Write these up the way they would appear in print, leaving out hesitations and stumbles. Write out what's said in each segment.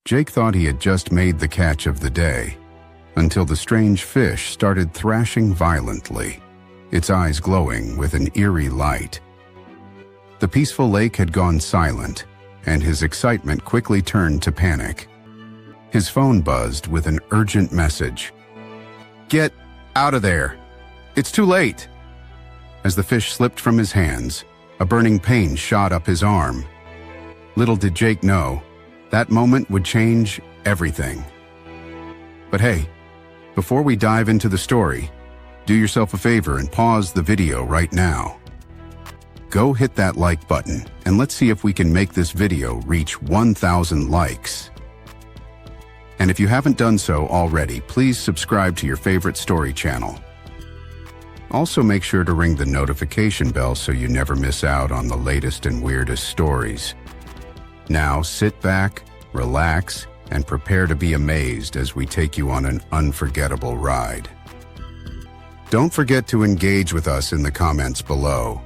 Jake thought he had just made the catch of the day, until the strange fish started thrashing violently, its eyes glowing with an eerie light. The peaceful lake had gone silent, and his excitement quickly turned to panic. His phone buzzed with an urgent message. "Get out of there! It's too late!" As the fish slipped from his hands, a burning pain shot up his arm. Little did Jake know, that moment would change everything. But hey, before we dive into the story, do yourself a favor and pause the video right now. Go hit that like button, and let's see if we can make this video reach 1,000 likes. And if you haven't done so already, please subscribe to your favorite story channel. Also, make sure to ring the notification bell so you never miss out on the latest and weirdest stories. Now sit back, relax, and prepare to be amazed as we take you on an unforgettable ride. Don't forget to engage with us in the comments below.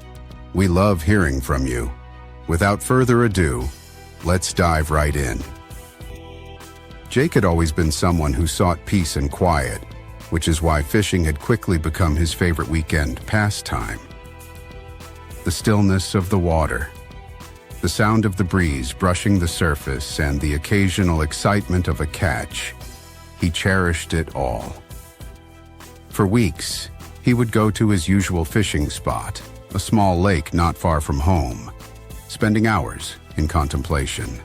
We love hearing from you. Without further ado, let's dive right in. Jake had always been someone who sought peace and quiet, which is why fishing had quickly become his favorite weekend pastime. The stillness of the water, the sound of the breeze brushing the surface, and the occasional excitement of a catch, he cherished it all. For weeks, he would go to his usual fishing spot, a small lake not far from home, spending hours in contemplation.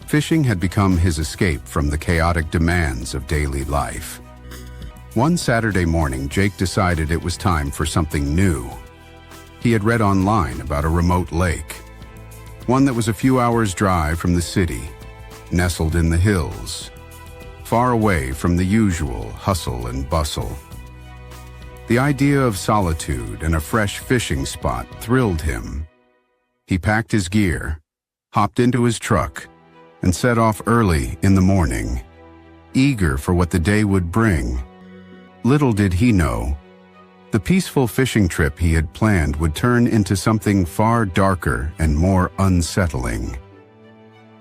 Fishing had become his escape from the chaotic demands of daily life. One Saturday morning, Jake decided it was time for something new. He had read online about a remote lake, one that was a few hours' drive from the city, nestled in the hills, far away from the usual hustle and bustle. The idea of solitude and a fresh fishing spot thrilled him. He packed his gear, hopped into his truck, and set off early in the morning, eager for what the day would bring. Little did he know, the peaceful fishing trip he had planned would turn into something far darker and more unsettling.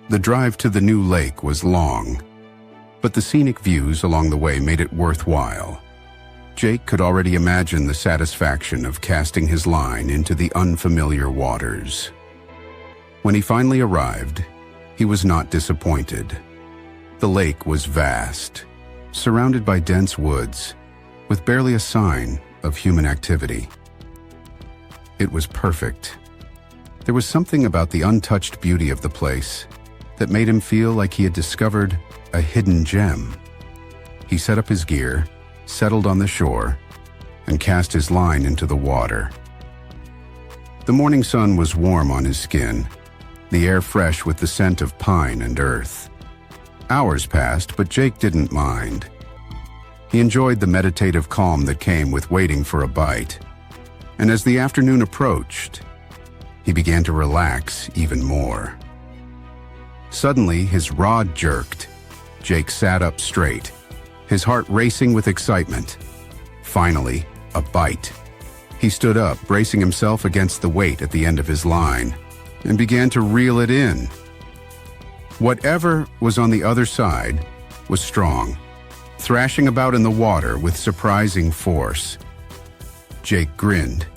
The drive to the new lake was long, but the scenic views along the way made it worthwhile. Jake could already imagine the satisfaction of casting his line into the unfamiliar waters. When he finally arrived, he was not disappointed. The lake was vast, surrounded by dense woods, with barely a sign of human activity. It was perfect. There was something about the untouched beauty of the place that made him feel like he had discovered a hidden gem. He set up his gear, settled on the shore, and cast his line into the water. The morning sun was warm on his skin, the air fresh with the scent of pine and earth. Hours passed, but Jake didn't mind. He enjoyed the meditative calm that came with waiting for a bite. And as the afternoon approached, he began to relax even more. Suddenly, his rod jerked. Jake sat up straight, his heart racing with excitement. Finally, a bite. He stood up, bracing himself against the weight at the end of his line, and began to reel it in. Whatever was on the other side was strong, thrashing about in the water with surprising force. Jake grinned.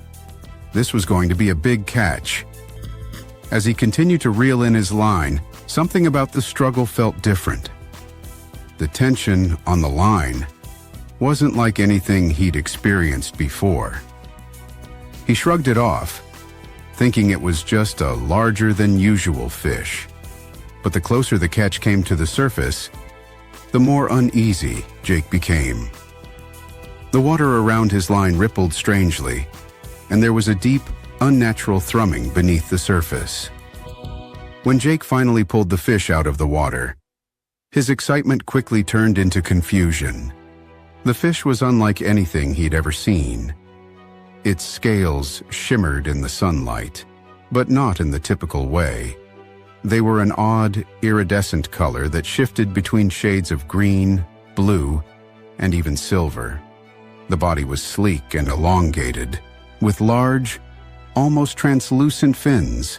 This was going to be a big catch. As he continued to reel in his line, something about the struggle felt different. The tension on the line wasn't like anything he'd experienced before. He shrugged it off, thinking it was just a larger-than-usual fish. But the closer the catch came to the surface, the more uneasy Jake became. The water around his line rippled strangely, and there was a deep, unnatural thrumming beneath the surface. When Jake finally pulled the fish out of the water, his excitement quickly turned into confusion. The fish was unlike anything he'd ever seen. Its scales shimmered in the sunlight, but not in the typical way. They were an odd, iridescent color that shifted between shades of green, blue, and even silver. The body was sleek and elongated, with large, almost translucent fins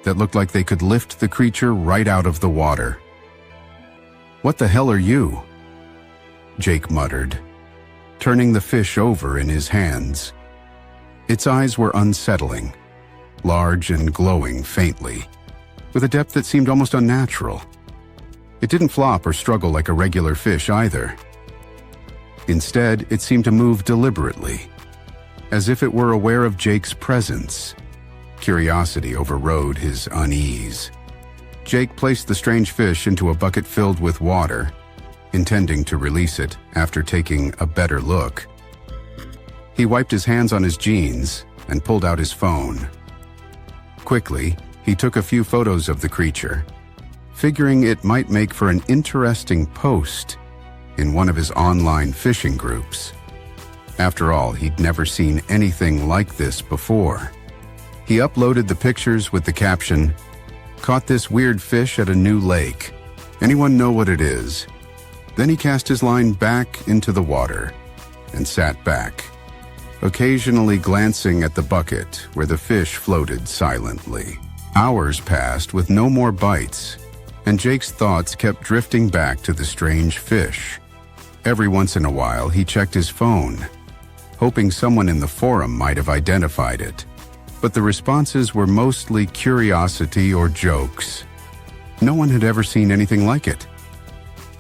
that looked like they could lift the creature right out of the water. "What the hell are you?" Jake muttered, turning the fish over in his hands. Its eyes were unsettling, large and glowing faintly, with a depth that seemed almost unnatural. It didn't flop or struggle like a regular fish either. Instead, it seemed to move deliberately, as if it were aware of Jake's presence. Curiosity overrode his unease. Jake placed the strange fish into a bucket filled with water, intending to release it after taking a better look. He wiped his hands on his jeans and pulled out his phone. Quickly, he took a few photos of the creature, figuring it might make for an interesting post in one of his online fishing groups. After all, he'd never seen anything like this before. He uploaded the pictures with the caption, "Caught this weird fish at a new lake. Anyone know what it is?" Then he cast his line back into the water and sat back, occasionally glancing at the bucket where the fish floated silently. Hours passed with no more bites, and Jake's thoughts kept drifting back to the strange fish. Every once in a while, he checked his phone, hoping someone in the forum might have identified it. But the responses were mostly curiosity or jokes. No one had ever seen anything like it.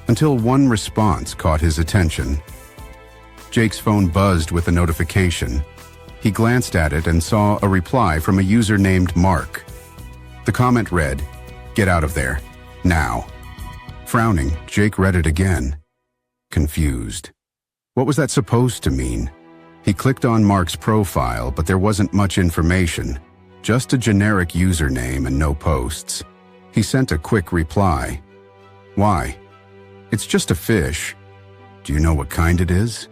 Until one response caught his attention. Jake's phone buzzed with a notification. He glanced at it and saw a reply from a user named Mark. The comment read, "Get out of there, now." Frowning, Jake read it again, confused. What was that supposed to mean? He clicked on Mark's profile, but there wasn't much information, just a generic username and no posts. He sent a quick reply. "Why? It's just a fish. Do you know what kind it is?"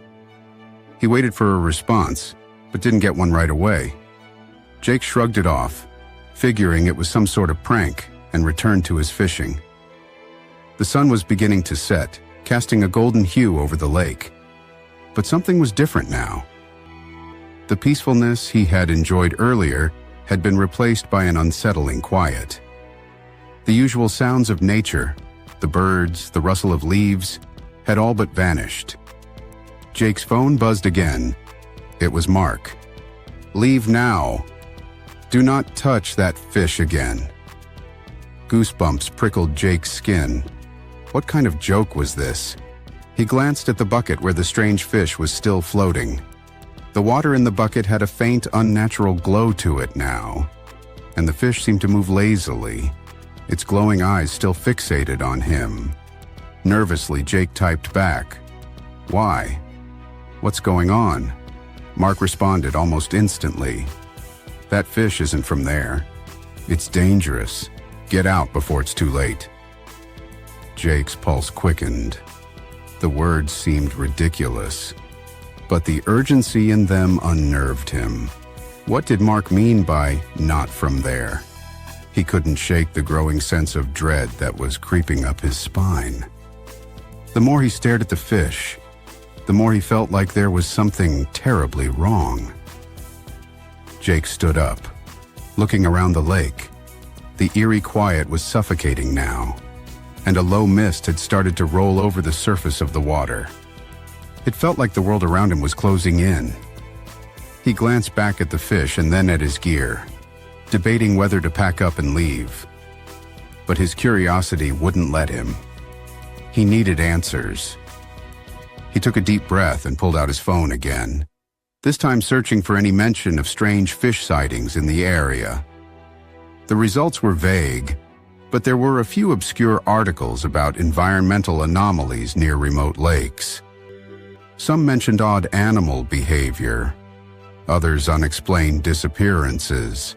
He waited for a response, but didn't get one right away. Jake shrugged it off, figuring it was some sort of prank, and returned to his fishing. The sun was beginning to set, casting a golden hue over the lake. But something was different now. The peacefulness he had enjoyed earlier had been replaced by an unsettling quiet. The usual sounds of nature, the birds, the rustle of leaves, had all but vanished. Jake's phone buzzed again. It was Mark. "Leave now. Do not touch that fish again." Goosebumps prickled Jake's skin. What kind of joke was this? He glanced at the bucket where the strange fish was still floating. The water in the bucket had a faint, unnatural glow to it now, and the fish seemed to move lazily, its glowing eyes still fixated on him. Nervously, Jake typed back, "Why? What's going on?" Mark responded almost instantly, "That fish isn't from there. It's dangerous. Get out before it's too late." Jake's pulse quickened. The words seemed ridiculous, but the urgency in them unnerved him. What did Mark mean by "not from there"? He couldn't shake the growing sense of dread that was creeping up his spine. The more he stared at the fish, the more he felt like there was something terribly wrong. Jake stood up, looking around the lake. The eerie quiet was suffocating now, and a low mist had started to roll over the surface of the water. It felt like the world around him was closing in. He glanced back at the fish and then at his gear, debating whether to pack up and leave. But his curiosity wouldn't let him. He needed answers. He took a deep breath and pulled out his phone again, this time searching for any mention of strange fish sightings in the area. The results were vague, but there were a few obscure articles about environmental anomalies near remote lakes. Some mentioned odd animal behavior, others unexplained disappearances.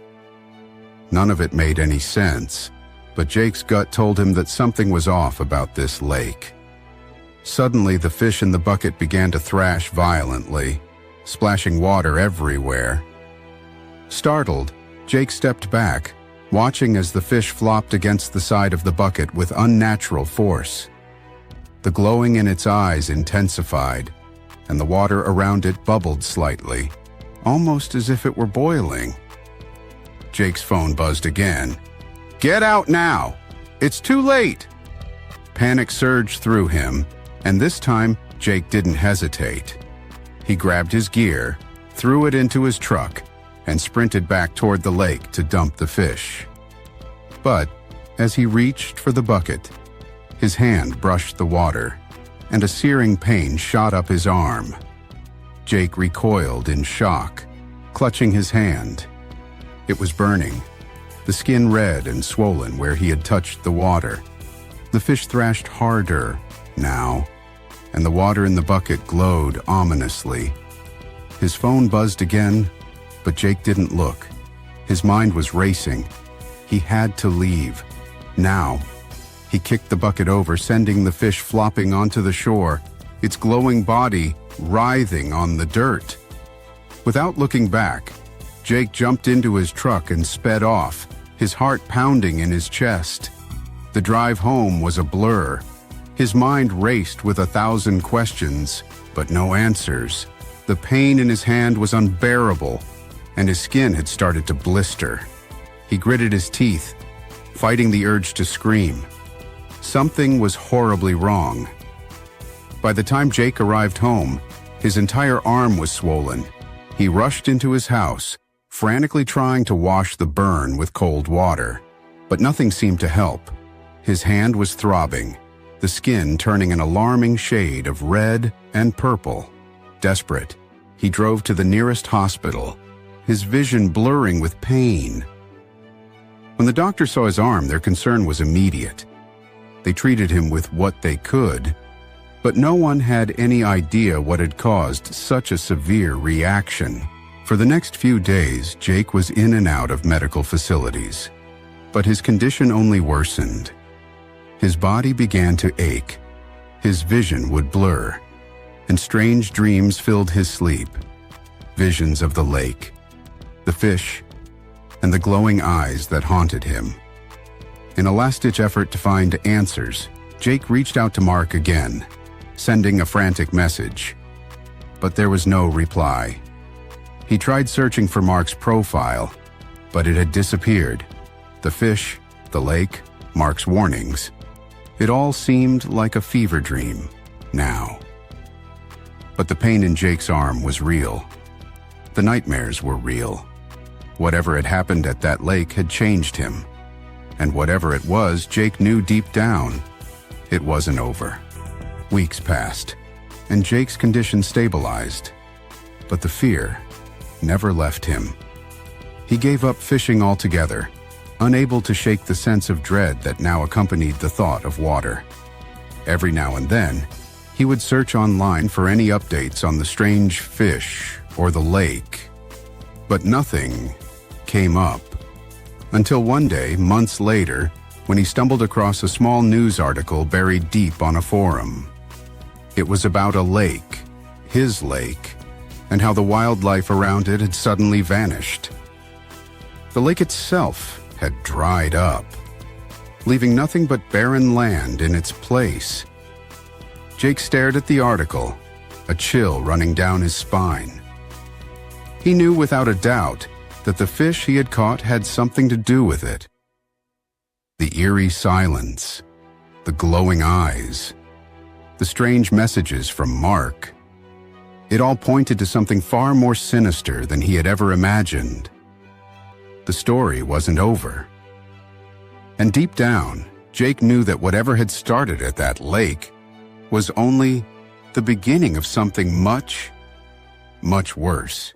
None of it made any sense, but Jake's gut told him that something was off about this lake. Suddenly, the fish in the bucket began to thrash violently, splashing water everywhere. Startled, Jake stepped back, watching as the fish flopped against the side of the bucket with unnatural force. The glowing in its eyes intensified, and the water around it bubbled slightly, almost as if it were boiling. Jake's phone buzzed again. "Get out now! It's too late!" Panic surged through him, and this time Jake didn't hesitate. He grabbed his gear, threw it into his truck, and sprinted back toward the lake to dump the fish. But as he reached for the bucket, his hand brushed the water, and a searing pain shot up his arm. Jake recoiled in shock, clutching his hand. It was burning, the skin red and swollen where he had touched the water. The fish thrashed harder now, and the water in the bucket glowed ominously. His phone buzzed again, but Jake didn't look. His mind was racing. He had to leave. Now. He kicked the bucket over, sending the fish flopping onto the shore, its glowing body writhing on the dirt. Without looking back, Jake jumped into his truck and sped off, his heart pounding in his chest. The drive home was a blur. His mind raced with 1,000 questions, but no answers. The pain in his hand was unbearable, and his skin had started to blister. He gritted his teeth, fighting the urge to scream. Something was horribly wrong. By the time Jake arrived home, his entire arm was swollen. He rushed into his house, frantically trying to wash the burn with cold water. But nothing seemed to help. His hand was throbbing, the skin turning an alarming shade of red and purple. Desperate, he drove to the nearest hospital, his vision blurring with pain. When the doctor saw his arm, their concern was immediate. They treated him with what they could, but no one had any idea what had caused such a severe reaction. For the next few days, Jake was in and out of medical facilities, but his condition only worsened. His body began to ache, his vision would blur, and strange dreams filled his sleep. Visions of the lake, the fish, and the glowing eyes that haunted him. In a last-ditch effort to find answers, Jake reached out to Mark again, sending a frantic message. But there was no reply. He tried searching for Mark's profile, but it had disappeared. The fish, the lake, Mark's warnings. It all seemed like a fever dream now. But the pain in Jake's arm was real. The nightmares were real. Whatever had happened at that lake had changed him. And whatever it was, Jake knew deep down, it wasn't over. Weeks passed, and Jake's condition stabilized. But the fear never left him. He gave up fishing altogether, unable to shake the sense of dread that now accompanied the thought of water. Every now and then, he would search online for any updates on the strange fish or the lake, but nothing came up. Until one day, months later, when he stumbled across a small news article buried deep on a forum. It was about a lake, his lake, and how the wildlife around it had suddenly vanished. The lake itself had dried up, leaving nothing but barren land in its place. Jake stared at the article, a chill running down his spine. He knew without a doubt that the fish he had caught had something to do with it. The eerie silence, the glowing eyes, the strange messages from Mark. It all pointed to something far more sinister than he had ever imagined. The story wasn't over. And deep down, Jake knew that whatever had started at that lake was only the beginning of something much, much worse.